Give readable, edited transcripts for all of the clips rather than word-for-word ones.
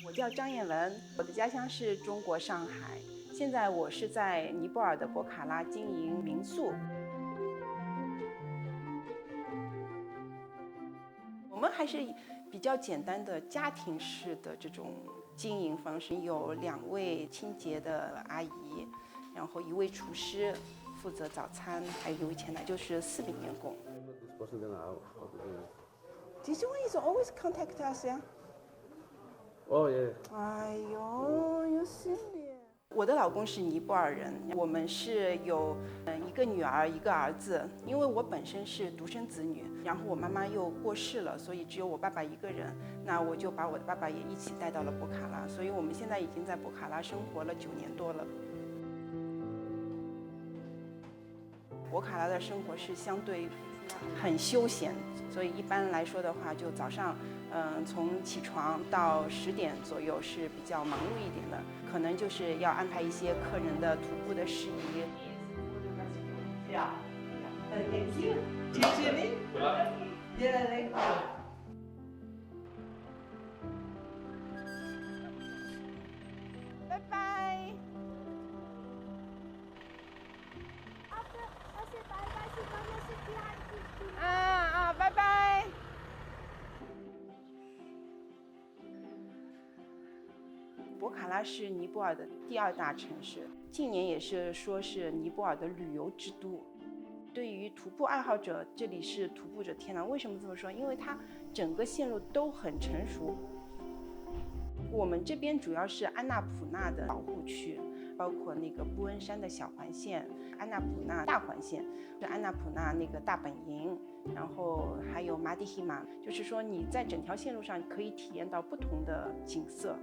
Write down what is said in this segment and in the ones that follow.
我叫张艳文，我的家乡是中国上海，现在我是在尼泊尔的博卡拉经营民宿。我们还是比较简单的家庭式的这种经营方式，有2位清洁的阿姨，然后1位厨师负责早餐，还有1位前台，就是4名员工。Did you always contact us 呀Oh yeah. 哎呦，有心理。我的老公是尼泊尔人，我们是有1个女儿1个儿子。因为我本身是独生子女，然后我妈妈又过世了，所以只有我爸爸1个人。那我就把我的爸爸也一起带到了博卡拉，所以我们现在已经在博卡拉生活了9年多了。博卡拉的生活是相对很休闲，所以一般来说的话，就早上从起床到10点左右是比较忙碌一点的，可能就是要安排一些客人的徒步的事宜。拜拜。拜拜。博卡拉是尼泊尔的第2大城市，近年也是说是尼泊尔的旅游之都。对于徒步爱好者，这里是徒步者天堂。为什么这么说？因为它整个线路都很成熟。我们这边主要是安纳普纳的保护区，包括那个布恩山的小环线、安纳普纳大环线，是安纳普纳那个大本营，然后还有马迪希玛，就是说你在整条线路上可以体验到不同的景色。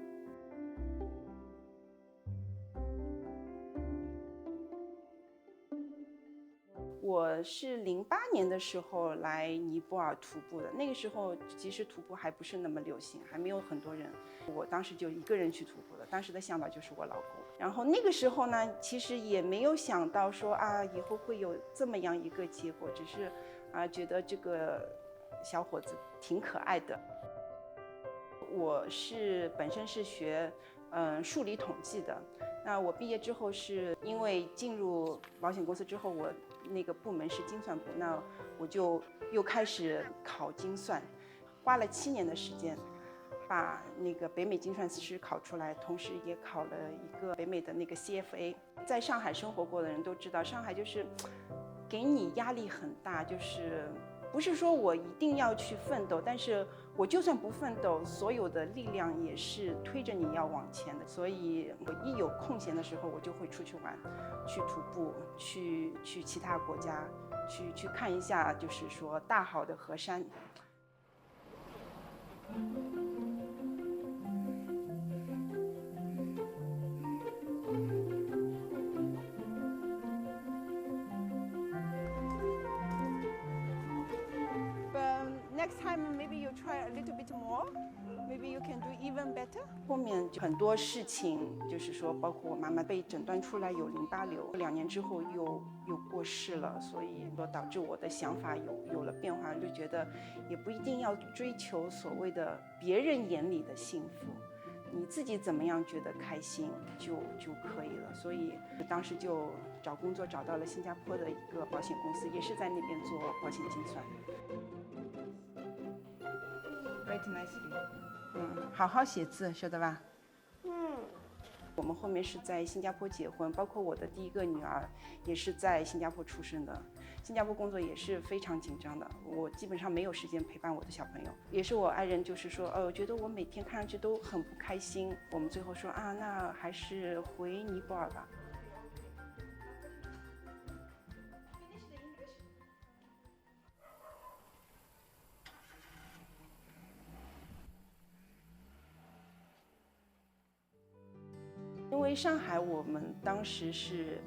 我是08年的时候来尼泊尔徒步的，那个时候其实徒步还不是那么流行，还没有很多人。我当时就1个人去徒步了，当时的向导就是我老公。然后那个时候呢，其实也没有想到说以后会有这么样一个结果，只是觉得这个小伙子挺可爱的。我本身是学数理统计的，那我毕业之后是因为进入保险公司之后，我那个部门是精算部，那我就又开始考精算，花了7年的时间，把那个北美精算师考出来，同时也考了一个北美的那个 CFA。在上海生活过的人都知道，上海就是给你压力很大，就是不是说我一定要去奋斗，但是我就算不奋斗，所有的力量也是推着你要往前的。所以我一有空闲的时候，我就会出去玩，去徒步，去其他国家，去看一下，就是说大好的河山。Next time, maybe you try a little bit more. Maybe you can do even better. 后面很多事情，就是说，包括我妈妈被诊断出来有淋巴瘤，2年之后又过世了，所以说导致我的想法有了变化，就觉得也不一定要追求所谓的别人眼里的幸福，你自己怎么样觉得开心就可以了。所以当时就找工作找到了新加坡的一个保险公司，也是在那边做保险精算。Write nicely. 好好写字，晓得吧？我们后面是在新加坡结婚，包括我的第1个女儿也是在新加坡出生的。新加坡工作也是非常紧张的，我基本上没有时间陪伴我的小朋友。也是我爱人就是说，我觉得我每天看上去都很不开心。我们最后说啊，那还是回尼泊尔吧。因为上海我们当时是，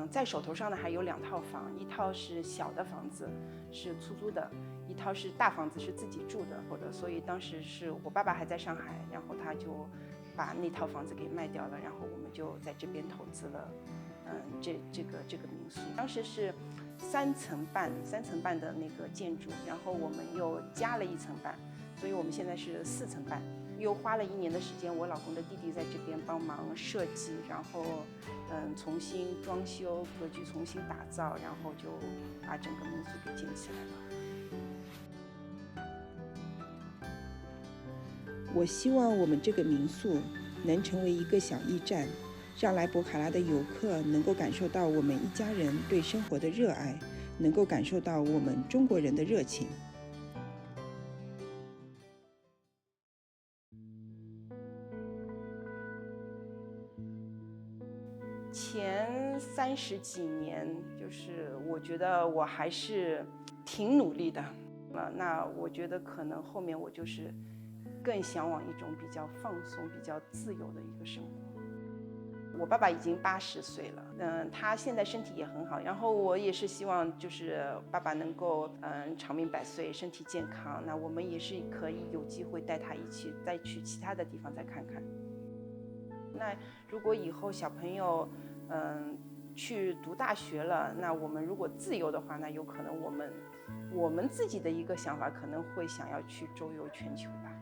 在手头上呢还有2套房，一套是小的房子，是出租的，一套是大房子是自己住的，所以当时是我爸爸还在上海，然后他就把那套房子给卖掉了，然后我们就在这边投资了，这个民宿。当时是3层半的那个建筑，然后我们又加了1层半，所以我们现在是4层半。又花了1年的时间，我老公的弟弟在这边帮忙设计，然后重新装修，格局重新打造，然后就把整个民宿给建起来了。我希望我们这个民宿能成为一个小驿站，让来博卡拉的游客能够感受到我们一家人对生活的热爱，能够感受到我们中国人的热情。前30几年，就是我觉得我还是挺努力的，那我觉得可能后面我就是更向往一种比较放松、比较自由的一个生活。我爸爸已经80岁了，他现在身体也很好，然后我也是希望就是爸爸能够长命百岁，身体健康。那我们也是可以有机会带他一起再去其他的地方再看看。那如果以后小朋友去读大学了，那我们如果自由的话，那有可能我们自己的一个想法可能会想要去周游全球吧。